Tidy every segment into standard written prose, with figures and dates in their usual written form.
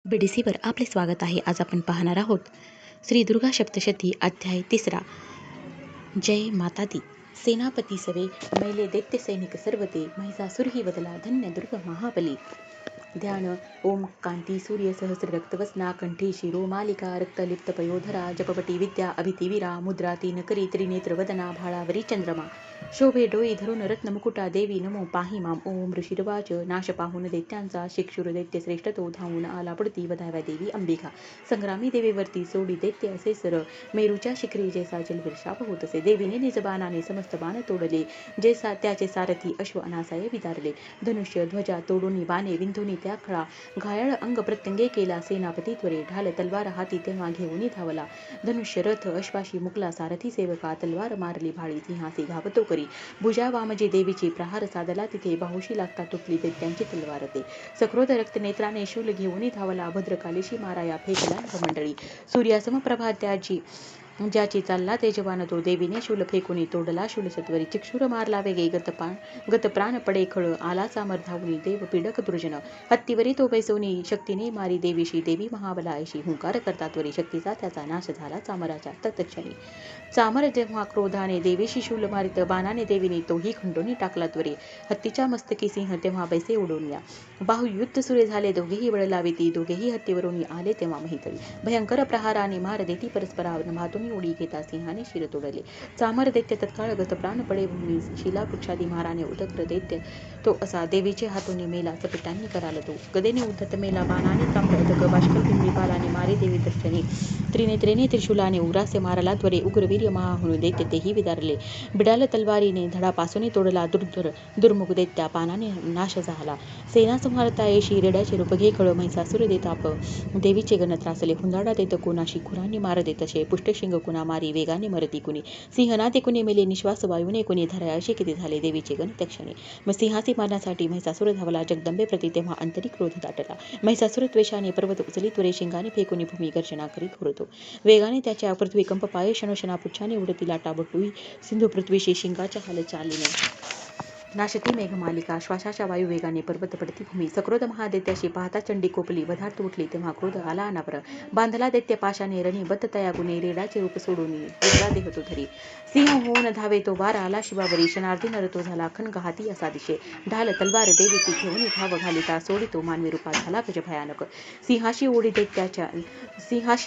BDCवर आपले स्वागत आहे. आज आपण पाहणार आहोत श्री दुर्गा सप्तशती अध्याय 3. जय माता दी. सेनापती सवे मैले दैत्य सैनिक सर्वते महिषासुर ही वदला धन्य दुर्ग महाबली. ध्यान. ओम कांती सूर्य सहस्र रक्तवसना कंठी शिरो मालिका रक्तलिप्त पयोधरा जपपटी विद्या अभितिवीरा मुद्रा तीन करी त्रिनेत्र वदना भाळावरी चंद्रमा शोभे डोई धरून रत्न मुकुटा देवी नमो पाही माम. ओम ऋषिर्वाच नाश पाहून दैत्यांचा शिक्षुर दैत्य श्रेष्ठ तो धावून आला पडती वधाव्या देवी अंबिका. संग्रामी देवीवरती सोडी दैत्य असे सर मेरूच्या शिखरी जैसा जलविर्षाप होत असे. देवीने निजबाणाने समस्त बाण तोडले जैसा त्याचे सारथी अश्व अनासाय विदारले. धनुष्य ध्वजा तोडून बाणे विंधुनी त्या खळा घायाळ अंग प्रत्यंगे केला सेनापती त्वरे. ढाल तलवार हाती तेव्हा घेऊन धावला धनुष्य रथ अश्वाशी मुकला सारथी सेवका. तलवार मारली भाळी सिंहासी घावतो करी भुजा वामजी देवीची प्रहार साधला तिथे बाहुशी लागता तुटली दैत्यांची तलवार ते. सक्रोध रक्त नेत्राने शूल घेऊन धावला भद्रकालीशी माराया फेकला मंडळी. सूर्यासम प्रभा ज्याची चालला तेजवान तो देवीने शूल फेकुनी तोडला शूल सत्वरी. चिक्षुर मारला वेगे गत प्राण पडे खळ आला सामर धावून देव पीडक दुर्जन. हत्तीवरी तो बैसवनी शक्तीने मारी देवीशी देवी महाबलायशी हुंकार करता त्वरी. शक्तीचा त्याचा नाश झाला चामराच्या तत्क्षणी. चामर जेव्हा क्रोधाने देवीशी शूल मारित बाणाने देवीने तोही खंडोनी टाकला त्वरे. हत्तीच्या मस्तकी सिंह तेव्हा बैसे उडून या बाहुयुद्ध सुरे झाले दोघेही बळ लाविती दोघेही हत्तीवरून आले तेव्हा महितळी. भयंकर प्रहाराने मार देती परस्परा नभातून उडी घेता सिंहाने शिर तोडले. चामर दैत्य तत्काळ गत प्राण पडे भूमी शिला वृक्षादी माराने उदग्र दैत्य तो असा देवीचे हातोनी मेला चपटांनी कराल तो. गदेने उद्धत मेला बाणाने ताम्र अदक बाष्कल बिंबी पालाने मारे देवी दर्शनी. त्रिनेत्रेने त्रिशूलाने उरासे मारला त्वरे उग्रवीर्य महाहुन दैत्य तेही विदारले. बिडाल तलवारीने धडापासून तोडला दुर्मुख दैत्या पानाने नाश झाला. सेना संहारता येशी रेड्याचे रूप घे खळ महिषासुर देताप देवीचे गण त्रासले. हुंदाडा देत कोणाशी खुरांनी मार देत असे पुष्टशिंग कुणा मारी वेगाने मरती कुणी. सिंहनादे कुणी मेले निश्वास वायूने कुणी धराया असे किती झाले देवीचे गण तक्षणी. मग सिंहासी मारण्यासाठी महिषासुर धावला जगदंबे प्रति तेव्हा अंतरी क्रोध दाटला. महिषासुर त्वेषाने पर्वत उचली त्वरे शिंगाने फेकुनी भूमी गर्जना करीत होतो. वेगाने त्याच्या पृथ्वी कंप पाये शनोशना पुच्छाने उडती लाटा बटुई सिंधू पृथ्वीशी शिंगाच्या हालचालीने नाशती मेघमालिका. श्वासाच्या वायू वेगाने पर्वत पडती भूमी. सक्रोध महादैत्याशी पाहता चंडी कोपली वधार्थ उठली तेव्हा क्रोध आला अनावर. बांधला दैत्य पाशाने रणी बत्त तया गुणे रेडाचे रूप सोडून वेगळा देह तो धरी. सिंह होऊन धावे तो वार आला शिवावरी शनार्धी नर तो झाला खणग हाती असा दिशे. ढाल तलवार देवी ती घेऊन धाव घालिता सोडी तो मानवी रूपात झाला गज भयानक. सिंहाशी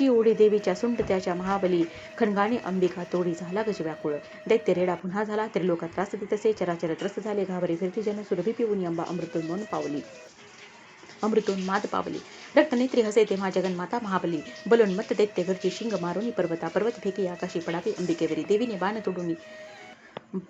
ओढी देवीच्या सुंड त्याच्या महाबली खणगाने अंबिका तोडी झाला गज व्याकुळ. दैत्य रेडा पुन्हा झाला त्रिलोकात त्रास देत असे चराचर त्रस्त झाले. घाबरे फिरती जन सुरभी पिऊन अंबा अमृतोन्माद पावली. रक्तनेत्री हसे तेव्हा जगन्माता महाबली. बलोन्मत्त दैत्य घरची शिंग मारुनी पर्वत फेकी आकाशी पडावी अंबिकेवरी.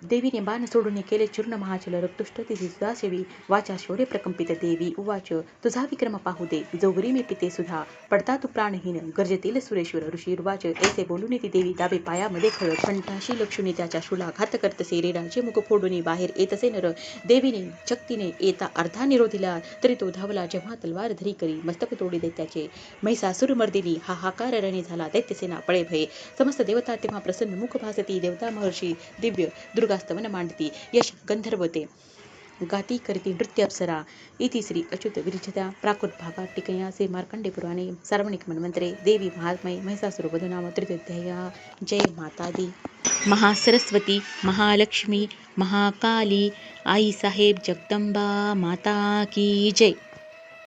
देवीने बाण सोडून केले चूर्ण महाचल रक्तुष्ट तिथे सुधासेवी वाचा शौर्य प्रकंपित. देवी उवाच तुझा विक्रम पाहू दे जोगरी मी पिते सुधा पडता तू प्राणहीन गर्जतील सुरेश्वर. ऋषिर्वाच ऐसे बोलून ती देवी दाबे पायामध्ये खळ कंठाशी लक्षुनी त्याच्या शूला घात करतसे. रेडाचे मुख फोडून बाहेर येतसे नर. देवीने शक्तीने येता अर्धा निरोधीला तरी तो धावला जेव्हा तलवार धरी करी मस्तक तोडी दैत्याचे. महिषासुर मर्दिनी हाहाकार रणी झाला दैत्यसेना पळे भये. समस्त देवता तेव्हा प्रसन्न मुख भासती. देवता महर्षी दिव्य दुर्गास्तवन मांडती यश गंधर्वते गाती करती नृत्य अप्सरा. इति श्री अच्युत विरचिता प्राकृत भागात टिकया से मार्कंडे पुराणे सार्वणिक मन्वंतरे देवी महात्म्ये महिषासुर वध नाम तृतीयोऽध्यायः. जय माता दी. महासरस्वती महालक्ष्मी महाकाली आई साहेब जगदंबा माता की जय.